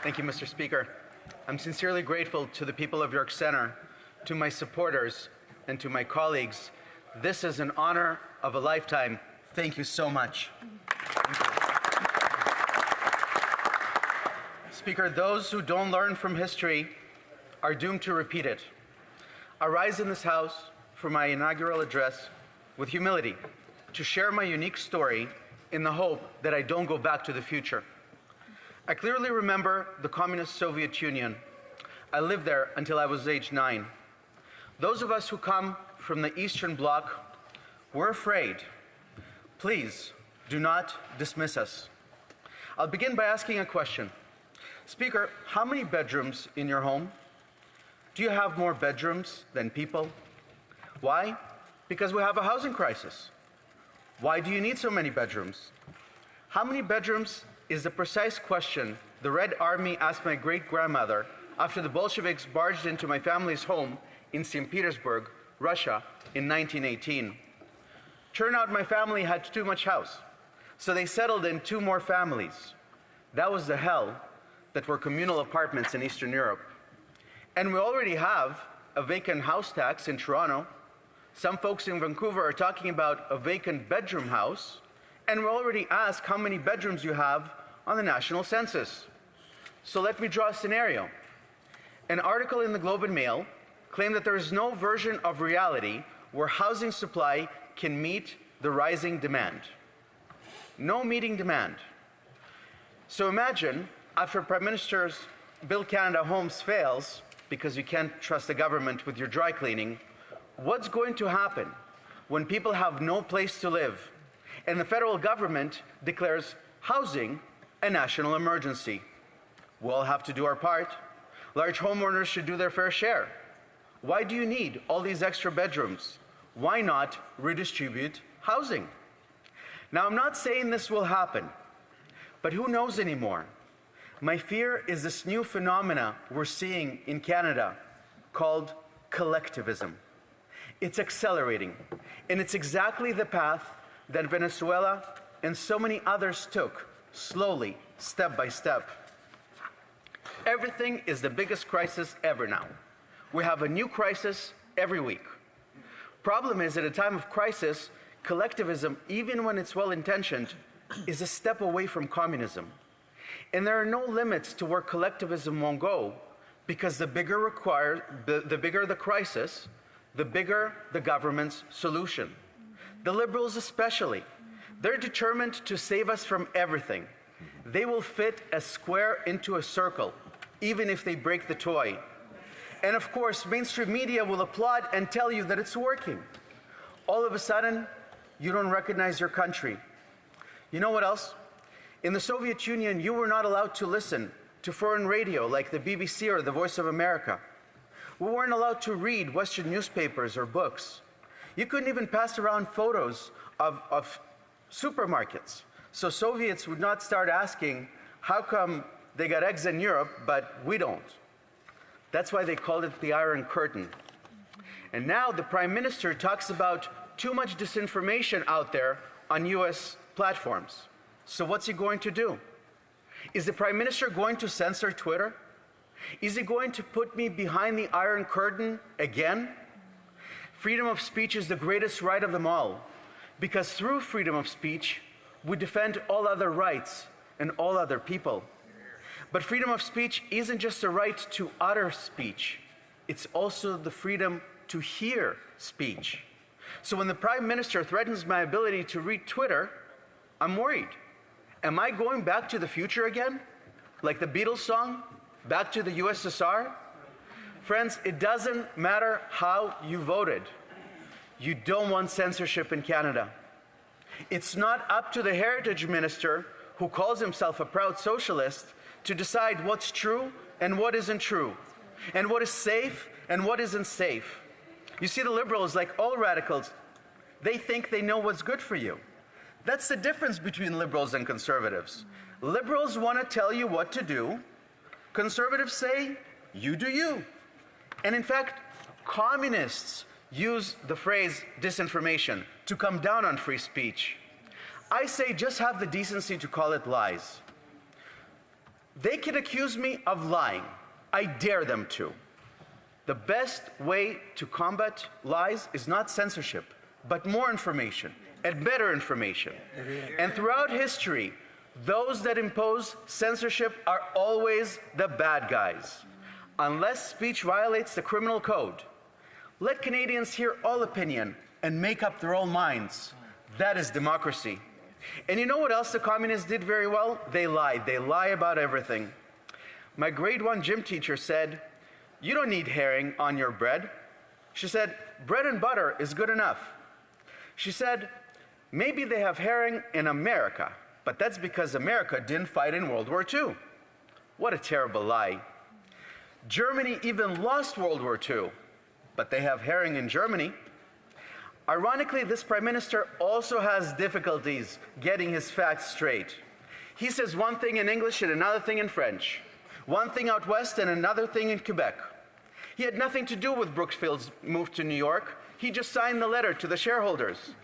Thank you, Mr. Speaker. I'm sincerely grateful to the people of York Center, to my supporters, and to my colleagues. This is an honor of a lifetime. Thank you so much. Speaker, those who don't learn from history are doomed to repeat it. I rise in this House for my inaugural address with humility to share my unique story in the hope that I don't go back to the future. I clearly remember the communist Soviet Union. I lived there until I was age 9. Those of us who come from the Eastern Bloc were afraid. Please do not dismiss us. I'll begin by asking a question. Speaker, how many bedrooms in your home? Do you have more bedrooms than people? Why? Because we have a housing crisis. Why do you need so many bedrooms? How many bedrooms is the precise question the Red Army asked my great-grandmother after the Bolsheviks barged into my family's home in St. Petersburg, Russia, in 1918. Turned out my family had too much house, so they settled in 2 more families. That was the hell that were communal apartments in Eastern Europe. And we already have a vacant house tax in Toronto. Some folks in Vancouver are talking about a vacant bedroom house, and we already ask how many bedrooms you have on the national census. So let me draw a scenario. An article in the Globe and Mail claimed that there is no version of reality where housing supply can meet the rising demand. No meeting demand. So imagine, after Prime Minister's Build Canada Homes fails, because you can't trust the government with your dry cleaning, what's going to happen when people have no place to live and the federal government declares housing a national emergency? We'll have to do our part. Large homeowners should do their fair share. Why do you need all these extra bedrooms? Why not redistribute housing? Now, I'm not saying this will happen, but who knows anymore? My fear is this new phenomena we're seeing in Canada called collectivism. It's accelerating, and it's exactly the path that Venezuela and so many others took, slowly, step by step. Everything is the biggest crisis ever now. We have a new crisis every week. Problem is, at a time of crisis, collectivism, even when it's well-intentioned, is a step away from communism. And there are no limits to where collectivism won't go, because the bigger the crisis, the bigger the government's solution. The liberals especially, they're determined to save us from everything. They will fit a square into a circle, even if they break the toy. And of course, mainstream media will applaud and tell you that it's working. All of a sudden, you don't recognize your country. You know what else? In the Soviet Union, you were not allowed to listen to foreign radio like the BBC or the Voice of America. We weren't allowed to read Western newspapers or books. You couldn't even pass around photos of supermarkets. So Soviets would not start asking, how come they got eggs in Europe, but we don't? That's why they called it the Iron Curtain. And now the Prime Minister talks about too much disinformation out there on US platforms. So what's he going to do? Is the Prime Minister going to censor Twitter? Is he going to put me behind the Iron Curtain again? Freedom of speech is the greatest right of them all, because through freedom of speech, we defend all other rights and all other people. But freedom of speech isn't just a right to utter speech, it's also the freedom to hear speech. So when the Prime Minister threatens my ability to read Twitter, I'm worried. Am I going back to the future again? Like the Beatles song, Back to the USSR? Friends, it doesn't matter how you voted. You don't want censorship in Canada. It's not up to the Heritage Minister, who calls himself a proud socialist, to decide what's true and what isn't true, and what is safe and what isn't safe. You see, the Liberals, like all radicals, they think they know what's good for you. That's the difference between Liberals and Conservatives. Liberals want to tell you what to do. Conservatives say, you do you. And in fact, communists use the phrase disinformation to come down on free speech. I say just have the decency to call it lies. They can accuse me of lying. I dare them to. The best way to combat lies is not censorship, but more information and better information. And throughout history, those that impose censorship are always the bad guys, unless speech violates the criminal code. Let Canadians hear all opinion and make up their own minds. That is democracy. And you know what else the communists did very well? They lied. They lie about everything. My grade 1 gym teacher said, "You don't need herring on your bread." She said, "Bread and butter is good enough." She said, "Maybe they have herring in America, but that's because America didn't fight in World War II." What a terrible lie. Germany even lost World War II, but they have herring in Germany. Ironically, this Prime Minister also has difficulties getting his facts straight. He says one thing in English and another thing in French, one thing out west and another thing in Quebec. He had nothing to do with Brookfield's move to New York. He just signed the letter to the shareholders.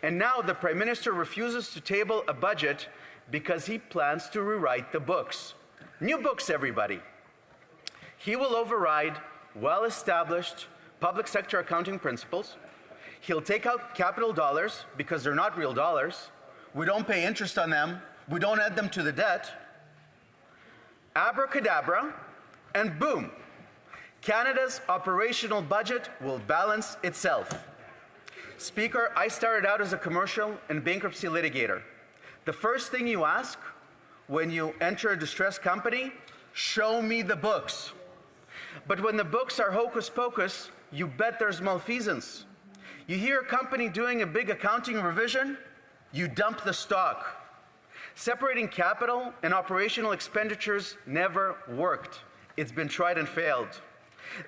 And now the Prime Minister refuses to table a budget because he plans to rewrite the books. New books, everybody. He will override well-established public sector accounting principles. He'll take out capital dollars because they're not real dollars. We don't pay interest on them. We don't add them to the debt. Abracadabra, and boom, Canada's operational budget will balance itself. Speaker, I started out as a commercial and bankruptcy litigator. The first thing you ask when you enter a distressed company, show me the books. But when the books are hocus pocus, you bet there's malfeasance. You hear a company doing a big accounting revision, you dump the stock. Separating capital and operational expenditures never worked. It's been tried and failed.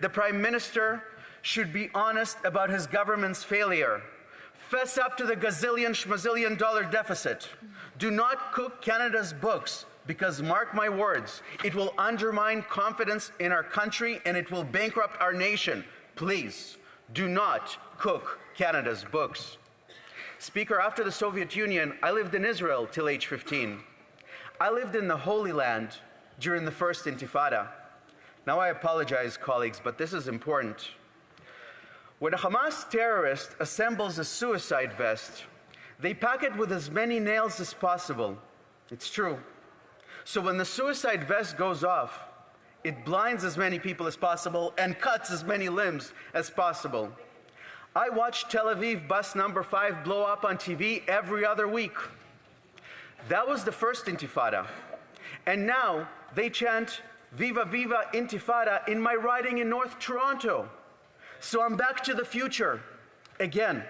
The Prime Minister should be honest about his government's failure. Fess up to the gazillion schmazillion dollar deficit. Do not cook Canada's books, because mark my words, it will undermine confidence in our country and it will bankrupt our nation. Please, do not cook Canada's books. Speaker, after the Soviet Union, I lived in Israel till age 15. I lived in the Holy Land during the first Intifada. Now I apologize, colleagues, but this is important. When a Hamas terrorist assembles a suicide vest, they pack it with as many nails as possible. It's true. So when the suicide vest goes off, it blinds as many people as possible and cuts as many limbs as possible. I watch Tel Aviv bus number 5 blow up on TV every other week. That was the first Intifada. And now they chant, "Viva, viva Intifada" in my riding in North Toronto. So I'm back to the future. Again,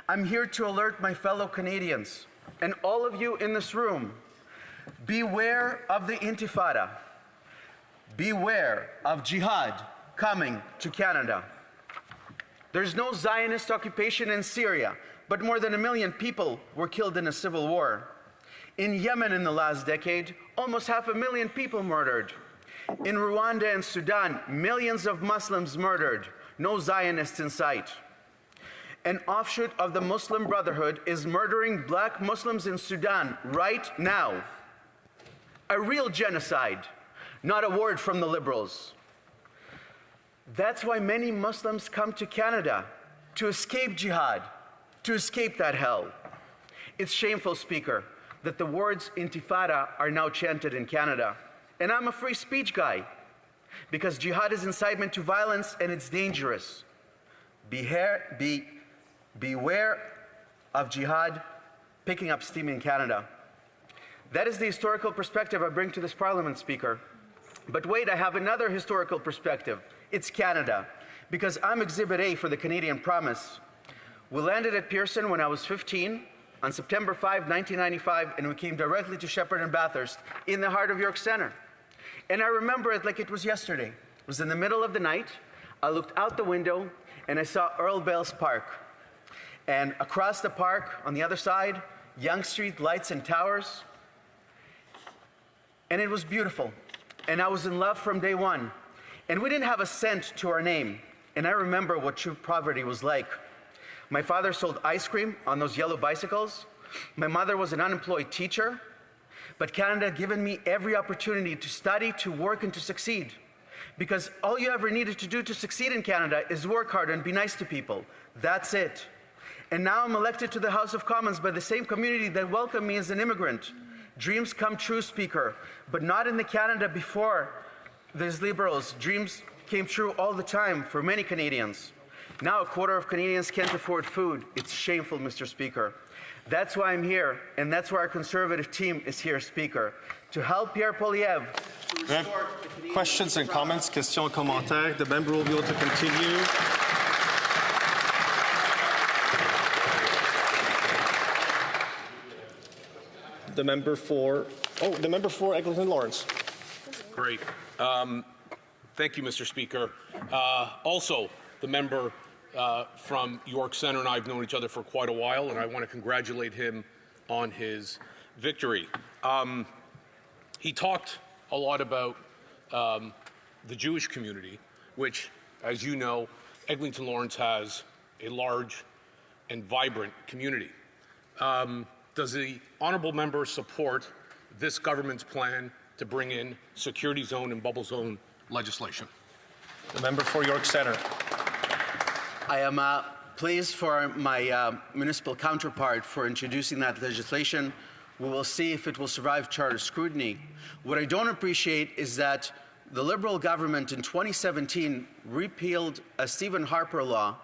I'm here to alert my fellow Canadians and all of you in this room. Beware of the Intifada. Beware of jihad coming to Canada. There's no Zionist occupation in Syria, but more than 1 million people were killed in a civil war. In Yemen in the last decade, almost 500,000 people murdered. In Rwanda and Sudan, millions of Muslims murdered. No Zionists in sight. An offshoot of the Muslim Brotherhood is murdering black Muslims in Sudan right now. A real genocide, not a word from the liberals. That's why many Muslims come to Canada, to escape jihad, to escape that hell. It's shameful, Speaker, that the words Intifada are now chanted in Canada. And I'm a free speech guy, because jihad is incitement to violence and it's dangerous. Beware of jihad picking up steam in Canada. That is the historical perspective I bring to this Parliament, Speaker. But wait, I have another historical perspective. It's Canada, because I'm Exhibit A for the Canadian Promise. We landed at Pearson when I was 15 on September 5, 1995, and we came directly to Shepherd and Bathurst in the heart of York Centre. And I remember it like it was yesterday. It was in the middle of the night. I looked out the window and I saw Earl Bales Park. And across the park, on the other side, Yonge Street, lights and towers. And it was beautiful. And I was in love from day one. And we didn't have a cent to our name. And I remember what true poverty was like. My father sold ice cream on those yellow bicycles. My mother was an unemployed teacher. But Canada has given me every opportunity to study, to work, and to succeed. Because all you ever needed to do to succeed in Canada is work hard and be nice to people. That's it. And now I'm elected to the House of Commons by the same community that welcomed me as an immigrant. Dreams come true, Speaker, but not in the Canada before there's Liberals. Dreams came true all the time for many Canadians. Now a quarter of Canadians can't afford food. It's shameful, Mr. Speaker. That's why I'm here, and that's why our Conservative team is here, Speaker, to help Pierre Poilievre to restore the Canadian questions and comments, questions, commentaires. The member will be able to continue. The member for Eglinton Lawrence. Great. Thank you, Mr. Speaker. Also, the member from York Centre and I have known each other for quite a while, and I want to congratulate him on his victory. He talked a lot about the Jewish community, which, as you know, Eglinton Lawrence has a large and vibrant community. Does the honourable member support this government's plan to bring in security zone and bubble zone legislation? The member for York Centre. I am pleased for my municipal counterpart for introducing that legislation. We will see if it will survive charter scrutiny. What I don't appreciate is that the Liberal government in 2017 repealed a Stephen Harper law,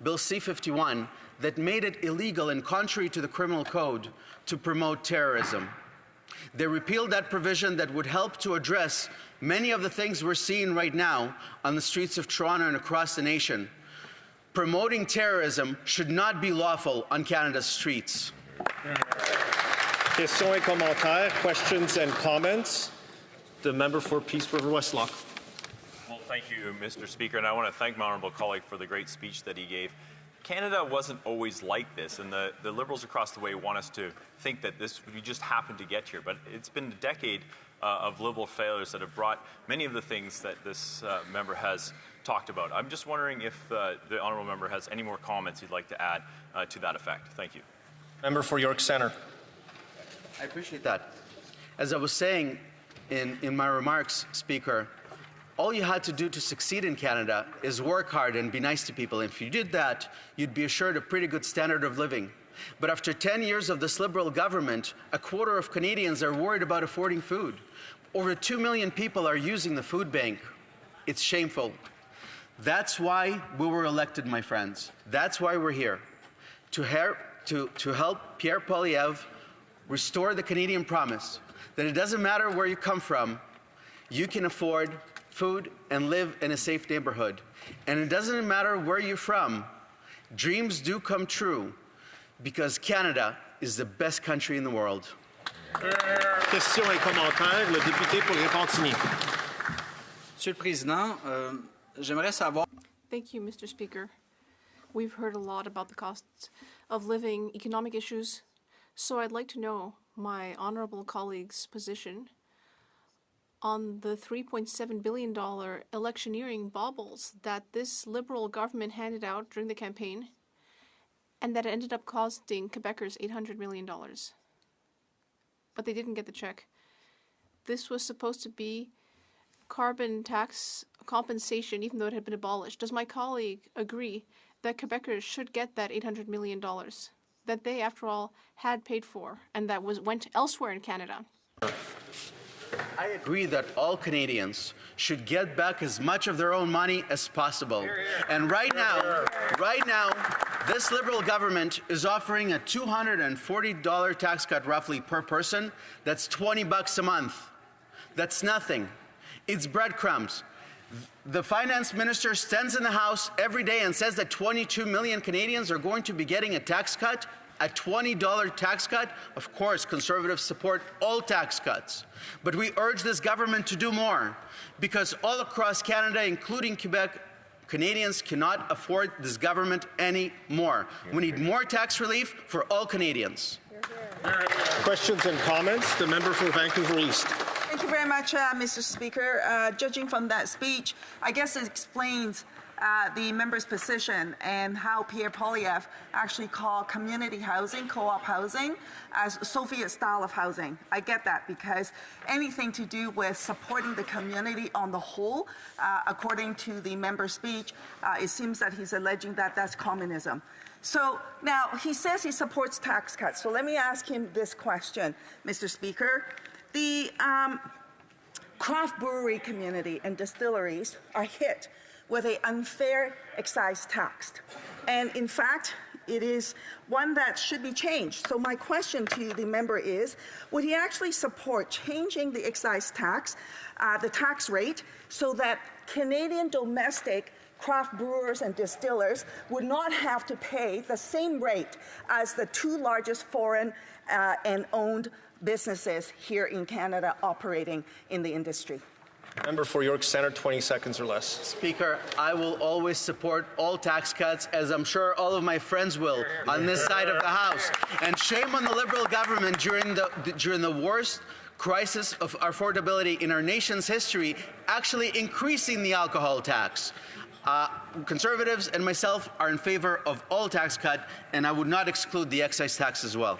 Bill C-51, that made it illegal and contrary to the criminal code to promote terrorism. They repealed that provision that would help to address many of the things we're seeing right now on the streets of Toronto and across the nation. Promoting terrorism should not be lawful on Canada's streets. Questions et commentaires, questions and comments. The member for Peace River Westlock. Well, thank you, Mr. Speaker, and I want to thank my honourable colleague for the great speech that he gave. Canada wasn't always like this, and the Liberals across the way want us to think that we just happened to get here. But it's been a decade of Liberal failures that have brought many of the things that this member has talked about. I'm just wondering if the honourable member has any more comments he'd like to add to that effect. Thank you. Member for York Centre. I appreciate that. As I was saying in my remarks, Speaker, all you had to do to succeed in Canada is work hard and be nice to people. If you did that, you'd be assured a pretty good standard of living. But after 10 years of this Liberal government, a quarter of Canadians are worried about affording food. Over 2 million people are using the food bank. It's shameful. That's why we were elected, my friends. That's why we're here. To help Pierre Poilievre restore the Canadian promise that it doesn't matter where you come from, you can afford food and live in a safe neighborhood. And it doesn't matter where you're from, dreams do come true because Canada is the best country in the world. Questions et commentaires. Le député pour Repentigny. Monsieur le Président, j'aimerais savoir. Thank you, Mr. Speaker. We've heard a lot about the costs of living, economic issues, so I'd like to know my honourable colleague's position on the $3.7 billion electioneering baubles that this Liberal government handed out during the campaign and that ended up costing Quebecers $800 million. But they didn't get the check. This was supposed to be carbon tax compensation, even though it had been abolished. Does my colleague agree that Quebecers should get that $800 million that they, after all, had paid for and that went elsewhere in Canada? I agree that all Canadians should get back as much of their own money as possible. And right now, this Liberal government is offering a $240 tax cut roughly per person. That's $20 a month. That's nothing. It's breadcrumbs. The finance minister stands in the House every day and says that 22 million Canadians are going to be getting a tax cut, a $20 tax cut. Of course, Conservatives support all tax cuts. But we urge this government to do more because all across Canada, including Quebec, Canadians cannot afford this government anymore. We need more tax relief for all Canadians. Questions and comments. The member for Vancouver East. Thank you very much, Mr. Speaker. Judging from that speech, I guess it explains the member's position and how Pierre Poilievre actually called community housing, co-op housing, as Soviet style of housing. I get that because anything to do with supporting the community on the whole, according to the member's speech, it seems that he's alleging that that's communism. So now he says he supports tax cuts. So let me ask him this question, Mr. Speaker. The craft brewery community and distilleries are hit with an unfair excise tax. And in fact, it is one that should be changed. So my question to the member is, would he actually support changing the excise tax, the tax rate, so that Canadian domestic craft brewers and distillers would not have to pay the same rate as the two largest foreign and owned businesses here in Canada operating in the industry? Member for York Centre, 20 seconds or less. Speaker, I will always support all tax cuts, as I'm sure all of my friends will on this side of the House. And shame on the Liberal government during the worst crisis of affordability in our nation's history, actually increasing the alcohol tax. Conservatives and myself are in favor of all tax cut, and I would not exclude the excise tax as well.